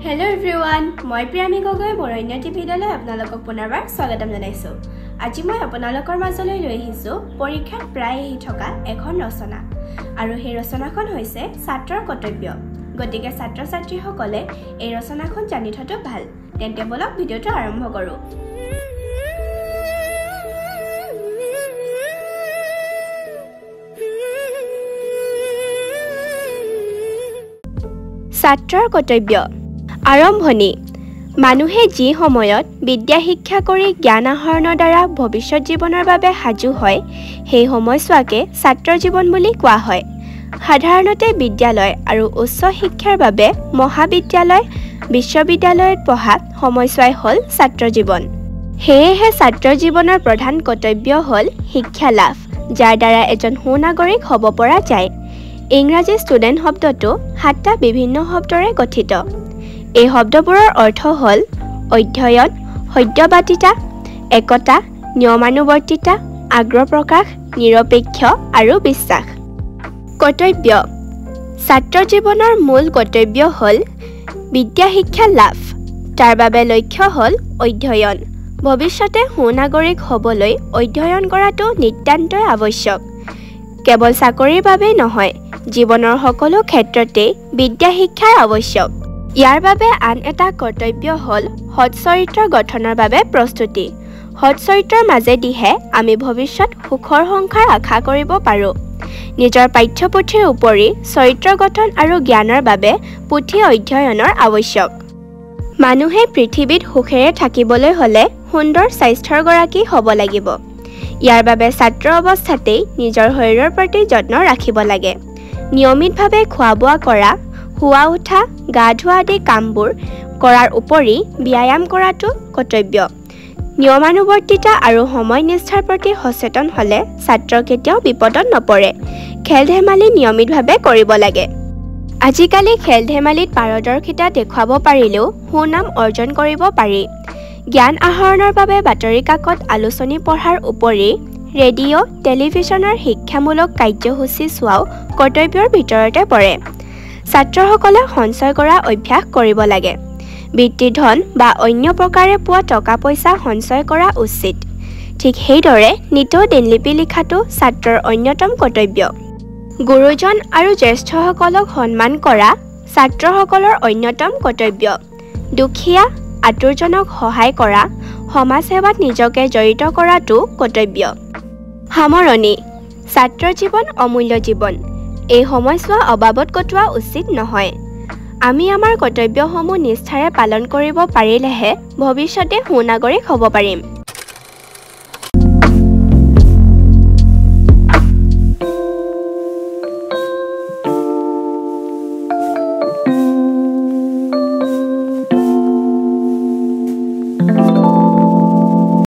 Hello everyone, মই প্ৰিয়ামী গগৈ বৰণ্য টিভিলৈ আপোনালোকক পুনৰবাৰ স্বাগতম জনাইছো। আজি মই আপোনালোকৰ মাজলৈ লৈ আহিছো পৰীক্ষাত প্ৰায় আহি থকা এখন ৰচনা আৰু সেই ৰচনাখন হৈছে ছাত্ৰৰ কৰ্তব্য। গতিকে ছাত্ৰ-ছাত্ৰীসকলে এই ৰচনাখন জানি থোৱাটো ভাল। তেন্তে বলক ভিডিঅটো আৰম্ভ কৰো। ছাত্ৰৰ কৰ্তব্য আৰম্ভণি মানুহে যি সময়ত বিদ্যা শিক্ষা কৰি জ্ঞান আহৰণৰ দ্বাৰা ভৱিষ্যত জীৱনৰ বাবে সাজু হয় সেই সময়ছোৱাকে ছাত্ৰ জীৱন বুলি কোৱা হয়। সাধাৰণতে বিদ্যালয় আৰু উচ্চ শিক্ষাৰ বাবে মহাবিদ্যালয় বিশ্ববিদ্যালয়ত পঢ়া সময়ছোৱাই হ'ল ছাত্ৰ জীৱন। সেয়েহে ছাত্ৰ জীৱনৰ প্ৰধান কৰ্তব্য হ'ল শিক্ষা লাভ, যাৰ দ্বাৰা এজন সুনাগৰিক হ'ব পৰা যায়। ইংৰাজী ষ্টুডেণ্ট শব্দটো 7টা বিভিন্ন শব্দৰে গঠিত। এই শব্দবোৰৰ অৰ্থ হ'ল অধ্যয়ন, সত্যবাদিতা, একতা, নিয়মানুৱৰ্তিতা, আগ্ৰহ প্ৰকাশ, নিৰপেক্ষ আৰু বিশ্বাস। কৰ্তব্য ছাত্ৰ জীৱনৰ মূল কৰ্তব্য হ'ল বিদ্যা শিক্ষা লাভ। তাৰ বাবে লক্ষ্য হ'ল অধ্যয়ন। ভৱিষ্যতে সুনাগৰিক হ'বলৈ অধ্যয়ন কৰাটো নিতান্তই আৱশ্যক। কেৱল চাকৰিৰ বাবেই নহয়, জীৱনৰ সকলো ক্ষেত্ৰতেই বিদ্যা শিক্ষাৰ আৱশ্যক। ইয়াৰ বাবে আন এটা কৰ্তব্য হ'ল সৎ চৰিত্ৰ গঠনৰ বাবে প্ৰস্তুতি। সৎ চৰিত্ৰৰ মাজেদিহে আমি ভৱিষ্যত সুখৰ সংসাৰ আশা কৰিব পাৰোঁ। নিজৰ পাঠ্যপুথিৰ উপৰি চৰিত্ৰ গঠন আৰু জ্ঞানৰ বাবে পুথি অধ্যয়নৰ আৱশ্যক। মানুহে পৃথিৱীত সুখেৰে থাকিবলৈ হ'লে সুন্দৰ স্বাস্থ্যৰ গৰাকী হ'ব লাগিব। ইয়াৰ বাবে ছাত্ৰ অৱস্থাতেই নিজৰ শৰীৰৰ প্ৰতি যত্ন ৰাখিব লাগে। নিয়মিতভাৱে খোৱা বোৱা কৰা, শুৱা উঠা, গা ধোৱা আদি কামবোৰ কৰাৰ উপৰি ব্যায়াম কৰাটো কৰ্তব্য। নিয়মানুৱৰ্তিতা আৰু সময়নিষ্ঠাৰ প্ৰতি সচেতন হ'লে ছাত্ৰ কেতিয়াও বিপদত নপৰে। খেল ধেমালি নিয়মিতভাৱে কৰিব লাগে। আজিকালি খেল ধেমালিত পাৰদৰ্শিতা দেখুৱাব পাৰিলেও সুনাম অৰ্জন কৰিব পাৰি। জ্ঞান আহৰণৰ বাবে বাতৰি কাকত আলোচনী পঢ়াৰ উপৰি ৰেডিঅ', টেলিভিছনৰ শিক্ষামূলক কাৰ্যসূচী চোৱাও কৰ্তব্যৰ ভিতৰতে পৰে। ছাত্ৰসকলে সঞ্চয় কৰা অভ্যাস কৰিব লাগে। বৃত্তিধন বা অন্য প্ৰকাৰে পোৱা টকা পইচা সঞ্চয় কৰা উচিত। ঠিক সেইদৰে নিতৌ দিনলিপি লিখাটো ছাত্ৰৰ অন্যতম কৰ্তব্য। গুৰুজন আৰু জ্যেষ্ঠসকলক সন্মান কৰা ছাত্ৰসকলৰ অন্যতম কৰ্তব্য। দুখীয়া আতুৰজনক সহায় কৰা, সমাজ সেৱাত নিজকে জড়িত কৰাটো কৰ্তব্য। সামৰণি ছাত্ৰ জীৱন অমূল্য জীৱন। এই সময়ছোৱা অবাবত কটোৱা উচিত নহয়। আমি আমাৰ কৰ্তব্যসমূহ নিষ্ঠাৰে পালন কৰিব পাৰিলেহে ভৱিষ্যতে সুনাগৰিক হ'ব পাৰিম।